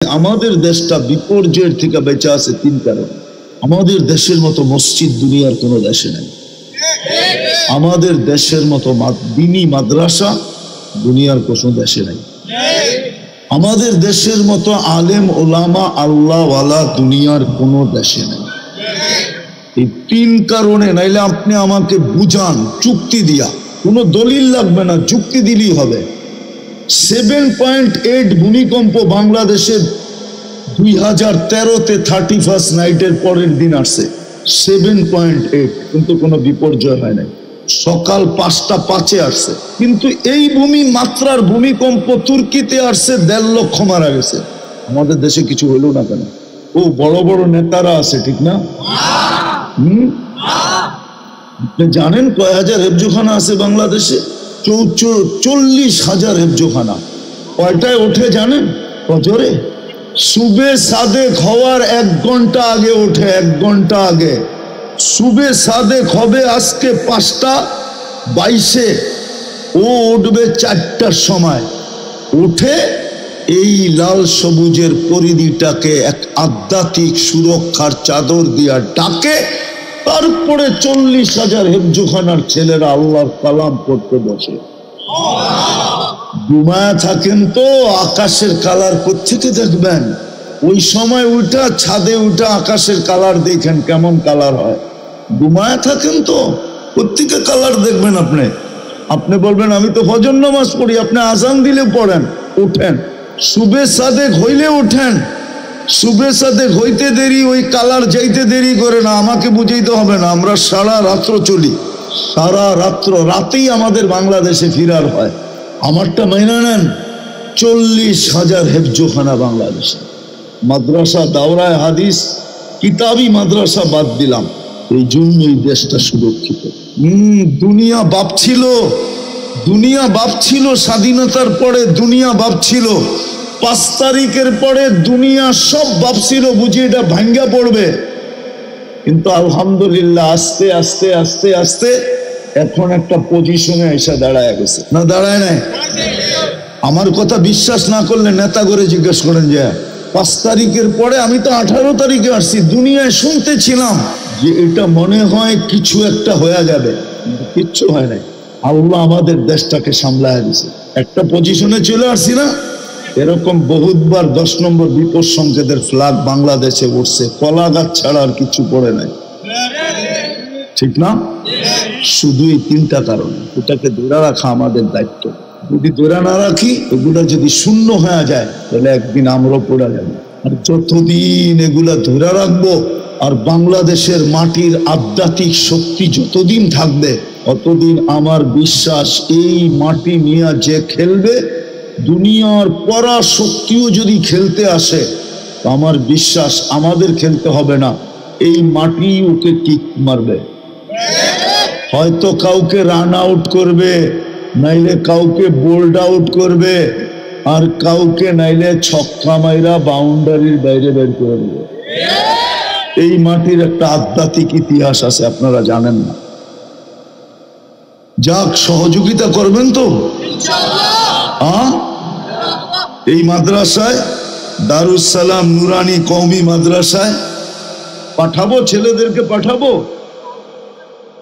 আমাদের দেশটা বিপর্যয়ের থেকে বেঁচে আছে তিন কারণে। আমাদের দেশের মতো মসজিদ দুনিয়ার কোনো দেশে নেই। আমাদের দেশের মতো দ্বীনি মাদ্রাসা দুনিয়ার কোনো দেশে নেই। আমাদের দেশের মতো আলেম ওলামা আল্লাহওয়ালা দুনিয়ার কোনো দেশে নেই। এই তিন কারণে, নাইলে আপনি আমাকে বুঝান চুক্তি দিয়া, কোনো দলিল লাগবে না, যুক্তি দিলেই হবে। 7.8 ভূমিকম্প বাংলাদেশের 2013-তে 31st নাইটের পরের দিন আসছে। 7.8, কিন্তু কোনো বিপর্যয় হয় নাই। সকাল 5টা 5-এ আসছে, কিন্তু এই মাত্রার ভূমিকম্প তুর্কিতে আসছে, 1.5 লক্ষ মারা গেছে। আমাদের দেশে কিছু হইল না কেন? ও বড় বড় নেতারা আছে, ঠিক না? আপনি জানেন কয় হাজার হেফজোখানা আছে বাংলাদেশে? 40,000 হেফজোখানা। কয়টায় ওঠে জানেন? ফজরে সুবে সাদেক হওয়ার 1 ঘন্টা আগে ওঠে, 1 ঘন্টা আগে। সুবে সাদেক হবে আজকে 5টা 22-এ, ও উঠবে 4টার সময়। উঠে এই লাল সবুজের পরিধিটাকে এক আধ্যাত্মিক সুরক্ষার চাদর দিয়া ডাকে, তারপরে 40,000 হেফজোখানার ছেলেরা আল্লাহর কালাম পড়তে বসে। ঘুমায় থাকেন তো আকাশের কালার কোত্থেকে দেখবেন? ওই সময় উঠা ছাদে উঠা আকাশের কালার দেখেন কেমন কালার হয়। ঘুমায় থাকেন তো কোত্থেকে কালার দেখবেন? আপনি বলবেন আমি তো ফজর নামাজ পড়ি, আপনি আজান দিলে পড়েন, উঠেন। সুবে সাদেক হইলে উঠেন। সুবে সাদেক হইতে দেরি, ওই কালার যাইতে দেরি করে না। আমাকে বুঝাইতে হবে না, আমরা সারা রাত্র চলি, সারা রাত্র, রাতেই আমাদের বাংলাদেশে ফিরার হয়। আমারটা মাইনা নেন, 40,000 হেফজোখানা বাংলাদেশে। মাদ্রাসা, দাওরায় হাদিস, কিতাবি মাদ্রাসা বাদ দিলাম, এই জন্যই দেশটা সুরক্ষিত। দুনিয়া ভাবছিল স্বাধীনতার পরে, দুনিয়া ভাবছিল 5 তারিখের পরে, দুনিয়া সব ভাবছিল বুঝি এটা ভাঙ্গা পড়বে। কিন্তু আলহামদুলিল্লাহ আস্তে আস্তে আস্তে আস্তে এখন একটা পজিশনে এসে দাঁড়ায় গেছে। না দাঁড়ায় নাই? আমার কথা বিশ্বাস না করলে নেতা করে জিজ্ঞেস করেন যে 5 তারিখের পরে, আমি তো 18 তারিখে আসছি। দুনিয়ায় শুনতেছিলাম যে এটা মনে হয় কিছু একটা হয়ে যাবে, কিচ্ছু হয় নাই। আল্লাহ আমাদের দেশটাকে সামলায় দিছে, একটা পজিশনে চলে আসছি না। এরকম বহুতবার 10 নম্বর বিপদ সংকেতের ফ্ল্যাগ বাংলাদেশে উঠছে, কলা গাছ ছাড়া আর কিছু পড়ে নাই, ঠিক না? শুধু এই 3টা কারণ, এটাকে ধরে রাখা আমাদের দায়িত্ব। যদি ধরে না রাখি, এগুলা যদি শূন্য হয়ে যায়, তাহলে একদিন আমরাও পড়ে যাবো। আর যতদিন এগুলা ধরে রাখবো, আর বাংলাদেশের মাটির আধ্যাত্মিক শক্তি যতদিন থাকবে, ততদিন আমার বিশ্বাস এই মাটি নিয়ে যে খেলবে, দুনিয়ার পরা শক্তিও যদি খেলতে আসে, আমার বিশ্বাস আমাদের খেলতে হবে না, এই মাটি ওকে কিক মারবে। হয়তো কাউকে রান আউট করবে, নাইলে কাউকে বোল্ড আউট করবে, আর কাউকে নাইলে ছক্কা মাইরা বাউন্ডারির বাইরে বের করে দেবে। এই মাটির একটা আধ্যাত্মিক ইতিহাস আছে, আপনারা জানেন না। যাক, সহযোগিতা করবেন তো ইনশাআল্লাহ। এই মাদ্রাসায়, দারুস সালাম নুরানি কওমি মাদ্রাসায় পাঠাবো, ছেলেদেরকে পাঠাবো।